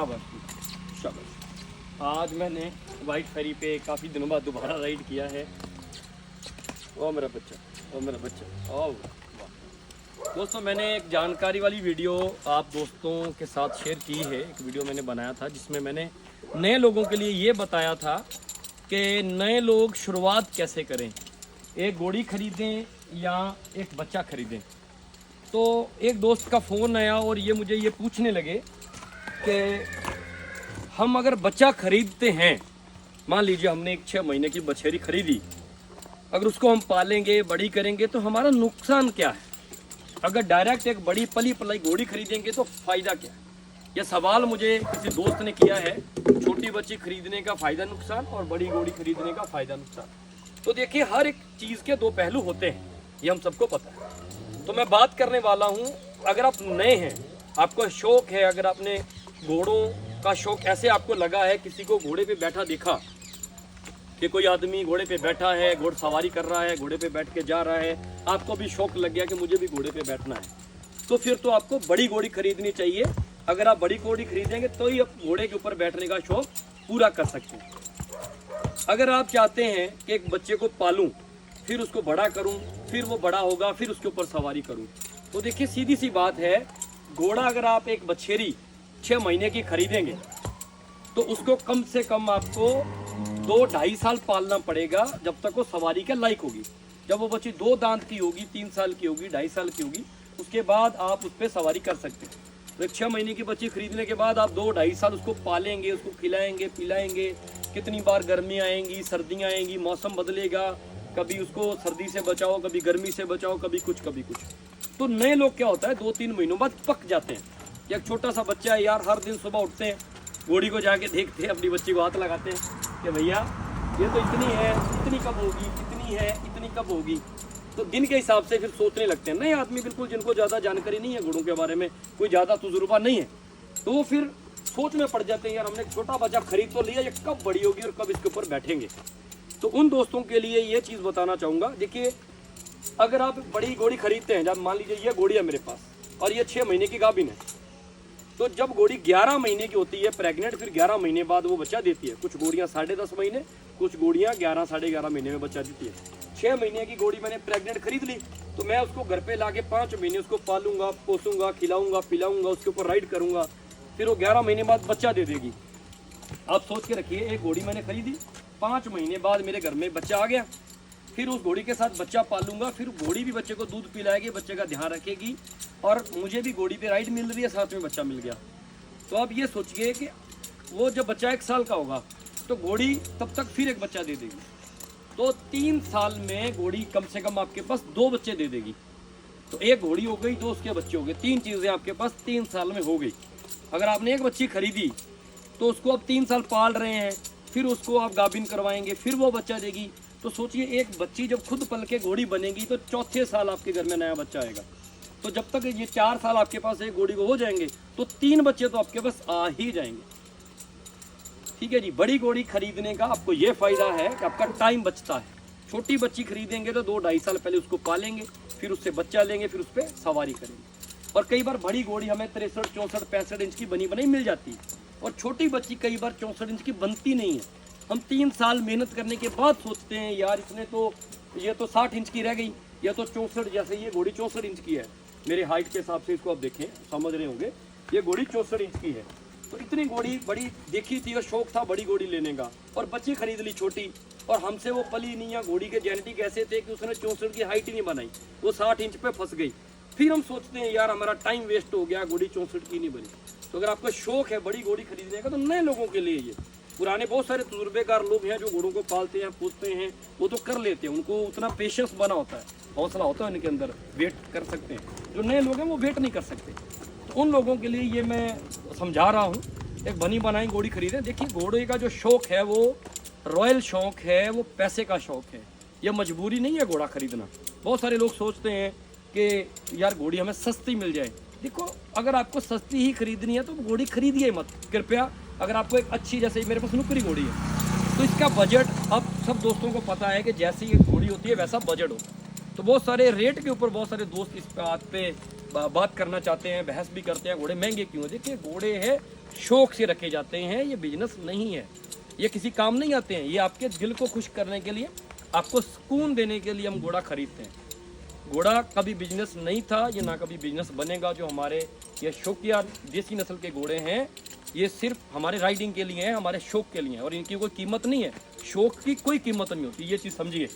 शाबाश। आज मैंने वाइट फेरी पे काफ़ी दिनों बाद दोबारा राइड किया है। ओ मेरा बच्चा, ओ मेरा बच्चा, ओ वाह। दोस्तों, मैंने एक जानकारी वाली वीडियो आप दोस्तों के साथ शेयर की है। एक वीडियो मैंने बनाया था जिसमें मैंने नए लोगों के लिए ये बताया था कि नए लोग शुरुआत कैसे करें, एक घोड़ी खरीदें या एक बच्चा खरीदें। तो एक दोस्त का फ़ोन आया और ये मुझे ये पूछने लगे कि हम अगर बच्चा खरीदते हैं, मान लीजिए हमने एक 6 महीने की बछेरी खरीदी, अगर उसको हम पालेंगे बड़ी करेंगे तो हमारा नुकसान क्या है? अगर डायरेक्ट एक बड़ी पली पलाई घोड़ी खरीदेंगे तो फ़ायदा क्या है? यह सवाल मुझे किसी दोस्त ने किया है। छोटी बच्ची खरीदने का फ़ायदा नुकसान और बड़ी घोड़ी खरीदने का फ़ायदा नुकसान। तो देखिए, हर एक चीज़ के दो पहलू होते हैं, ये हम सबको पता है। तो मैं बात करने वाला हूँ, अगर आप नए हैं, आपको शौक़ है, अगर आपने घोड़ों का शौक़ ऐसे आपको लगा है, किसी को घोड़े पे बैठा देखा कि कोई आदमी घोड़े पे बैठा है, घोड़सवारी कर रहा है, घोड़े पे बैठ के जा रहा है, आपको भी शौक़ लग गया कि मुझे भी घोड़े पे बैठना है, तो फिर तो आपको बड़ी घोड़ी खरीदनी चाहिए। अगर आप बड़ी घोड़ी खरीदेंगे तो ही आप घोड़े के ऊपर बैठने का शौक़ पूरा कर सकते हैं। अगर आप चाहते हैं कि एक बच्चे को पालूं, फिर उसको बड़ा करूं, फिर वो बड़ा होगा, फिर उसके ऊपर सवारी करूं, तो देखिए सीधी सी बात है, घोड़ा अगर आप एक बछेरी 6 महीने की खरीदेंगे तो उसको कम से कम आपको 2-2.5 साल पालना पड़ेगा, जब तक वो सवारी के लायक होगी। जब वो बच्ची 2 दांत की होगी, 3 साल की होगी, 2.5 साल की होगी, उसके बाद आप उस पर सवारी कर सकते हैं। तो एक 6 महीने की बच्ची खरीदने के बाद आप 2-2.5 साल उसको पालेंगे, उसको खिलाएंगे पिलाएंगे। कितनी बार गर्मी आएंगी, सर्दियाँ आएंगी, मौसम बदलेगा, कभी उसको सर्दी से बचाओ, कभी गर्मी से बचाओ, कभी कुछ कभी कुछ। तो नए लोग क्या होता है, 2-3 महीनों बाद पक जाते हैं। एक छोटा सा बच्चा है यार, हर दिन सुबह उठते हैं, घोड़ी को जाके देखते हैं, अपनी बच्ची को हाथ लगाते हैं कि भैया ये तो इतनी है, इतनी कब होगी, इतनी है, इतनी कब होगी। तो दिन के हिसाब से फिर सोचने लगते हैं। नए आदमी बिल्कुल, जिनको ज़्यादा जानकारी नहीं है घोड़ों के बारे में, कोई ज़्यादा तजुर्बा नहीं है, तो वो फिर सोच में पड़ जाते हैं, यार हमने एक छोटा बच्चा खरीद तो लिया, ये कब बड़ी होगी और कब इसके ऊपर बैठेंगे। तो उन दोस्तों के लिए ये चीज़ बताना चाहूँगा। देखिए, अगर आप बड़ी घोड़ी खरीदते हैं, जब मान लीजिए ये घोड़ी है मेरे पास और ये 6 महीने की गाभिन है, तो जब घोड़ी 11 महीने की होती है प्रेग्नेंट, फिर 11 महीने बाद वो बच्चा देती है। कुछ घोड़ियाँ 10.5 महीने, कुछ घोड़ियाँ 11-11.5 महीने में बच्चा देती है। 6 महीने की घोड़ी मैंने प्रेग्नेंट खरीद ली, तो मैं उसको घर पे लाके 5 महीने उसको पालूंगा, पोसूंगा, खिलाऊंगा, पिलाऊंगा, उसके ऊपर राइड करूंगा, फिर वो 11 महीने बाद बच्चा दे देगी। आप सोच के रखिए, एक घोड़ी मैंने खरीदी, 5 महीने बाद मेरे घर में बच्चा आ गया, फिर उस घोड़ी के साथ बच्चा पालूंगा, फिर घोड़ी भी बच्चे को दूध पिलाएगी, बच्चे का ध्यान रखेगी, और मुझे भी घोड़ी पे राइड मिल रही है, साथ में बच्चा मिल गया। तो आप ये सोचिए कि वो जब बच्चा 1 साल का होगा तो घोड़ी तब तक फिर एक बच्चा दे देगी, तो 3 साल में घोड़ी कम से कम आपके पास 2 बच्चे दे देगी। तो एक घोड़ी हो गई, 2 उसके बच्चे हो गए, 3 चीज़ें आपके पास 3 साल में हो गई। अगर आपने एक बच्ची खरीदी तो उसको आप 3 साल पाल रहे हैं, फिर उसको आप गाभिन करवाएंगे, फिर वो बच्चा देगी। तो सोचिए, एक बच्ची जब खुद पल के घोड़ी बनेगी तो 4थे साल आपके घर में नया बच्चा आएगा। तो जब तक ये 4 साल आपके पास एक घोड़ी को हो जाएंगे तो 3 बच्चे तो आपके पास आ ही जाएंगे। ठीक है जी। बड़ी घोड़ी खरीदने का आपको ये फ़ायदा है कि आपका टाइम बचता है। छोटी बच्ची खरीदेंगे तो 2-2.5 साल पहले उसको पालेंगे, फिर उससे बच्चा लेंगे, फिर उस पर सवारी करेंगे। और कई बार बड़ी घोड़ी हमें 63, 64, 65 इंच की बनी बनाई मिल जाती है, और छोटी बच्ची कई बार 64 इंच की बनती नहीं है। हम 3 साल मेहनत करने के बाद सोचते हैं, यार इसने तो, ये तो 60 इंच की रह गई, या तो 64, जैसे ये घोड़ी 64 इंच की है, मेरे हाइट के हिसाब से इसको आप देखें, समझ रहे होंगे, ये घोड़ी 64 इंच की है। तो इतनी घोड़ी बड़ी देखी थी और शौक था बड़ी घोड़ी लेने का, और बच्ची खरीद ली छोटी, और हमसे वो पली नहीं, या घोड़ी के जेनेटिक ऐसे थे कि उसने 64 की हाइट ही नहीं बनाई, वो 60 इंच पे फंस गई। फिर हम सोचते हैं यार हमारा टाइम वेस्ट हो गया, घोड़ी 64 की नहीं बनी। तो अगर आपका शौक है बड़ी घोड़ी खरीदने का, तो नए लोगों के लिए ये, पुराने बहुत सारे तजुर्बेकार लोग हैं जो घोड़ों को पालते हैं, पूछते हैं, वो तो कर लेते हैं, उनको उतना पेशेंस बना होता है, हौसला होता है उनके अंदर, वेट कर सकते हैं। जो नए लोग हैं वो वेट नहीं कर सकते। तो उन लोगों के लिए ये मैं समझा रहा हूँ, एक बनी बनाई घोड़ी खरीदें। देखिए, घोड़े का जो शौक़ है वो रॉयल शौक़ है, वो पैसे का शौक़ है, यह मजबूरी नहीं है घोड़ा खरीदना। बहुत सारे लोग सोचते हैं कि यार घोड़ी हमें सस्ती मिल जाए। देखो, अगर आपको सस्ती ही खरीदनी है तो घोड़ी खरीदिए मत कृपया। अगर आपको एक अच्छी, जैसे मेरे पास नुकरी घोड़ी है, तो इसका बजट अब सब दोस्तों को पता है कि जैसी एक घोड़ी होती है वैसा बजट होता है। तो बहुत सारे रेट के ऊपर बहुत सारे दोस्त इस बात पे बात करना चाहते हैं, बहस भी करते हैं, घोड़े महंगे क्यों है। देखिए, घोड़े है शौक से रखे जाते हैं, ये बिजनेस नहीं है, ये किसी काम नहीं आते हैं। ये आपके दिल को खुश करने के लिए, आपको सुकून देने के लिए हम घोड़ा खरीदते हैं। घोड़ा कभी बिजनेस नहीं था, ये ना कभी बिजनेस बनेगा। जो हमारे ये शौकिया देसी नस्ल के घोड़े हैं, ये सिर्फ हमारे राइडिंग के लिए हैं, हमारे शौक के लिए हैं, और इनकी कोई कीमत नहीं है। शौक की कोई कीमत नहीं होती, ये चीज़ समझिए।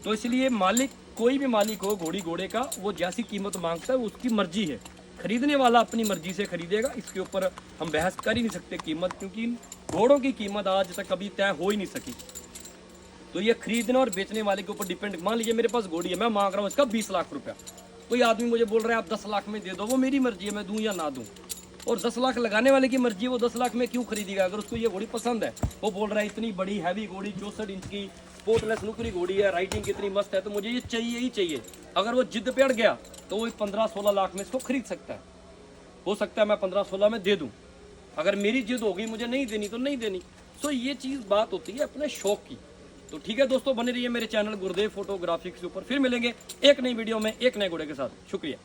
तो इसलिए मालिक, कोई भी मालिक हो घोड़े का, वो जैसी कीमत मांगता है वो उसकी मर्जी है। खरीदने वाला अपनी मर्जी से खरीदेगा, इसके ऊपर हम बहस कर ही नहीं सकते कीमत, क्योंकि घोड़ों की कीमत आज तक कभी तय हो ही नहीं सकी। तो ये खरीदने और बेचने वाले के ऊपर डिपेंड। मान लीजिए मेरे पास घोड़ी है, मैं मांग रहा हूँ इसका 20 लाख रुपया, कोई आदमी मुझे बोल रहा है आप 10 लाख में दे दो, वो मेरी मर्जी है, मैं दूं या ना दूं। और 10 लाख लगाने वाले की मर्जी है, वो 10 लाख में क्यों खरीदेगा। अगर उसको ये घोड़ी पसंद है, वो बोल रहा है इतनी बड़ी हैवी घोड़ी 64 इंच की स्पोर्टलेस नुकरी घोड़ी है, राइडिंग कितनी मस्त है, तो मुझे ये चाहिए ही चाहिए। अगर वो जिद पे अड़ गया तो वो 15-16 लाख में इसको खरीद सकता है। हो सकता है मैं 15-16 में दे दूं। अगर मेरी जिद होगी मुझे नहीं देनी तो नहीं देनी। सो ये चीज़ बात होती है अपने शौक की। तो ठीक है दोस्तों, बने रहिए मेरे चैनल गुरुदेव फोटोग्राफी के ऊपर। फिर मिलेंगे एक नई वीडियो में एक नए घोड़े के साथ। शुक्रिया।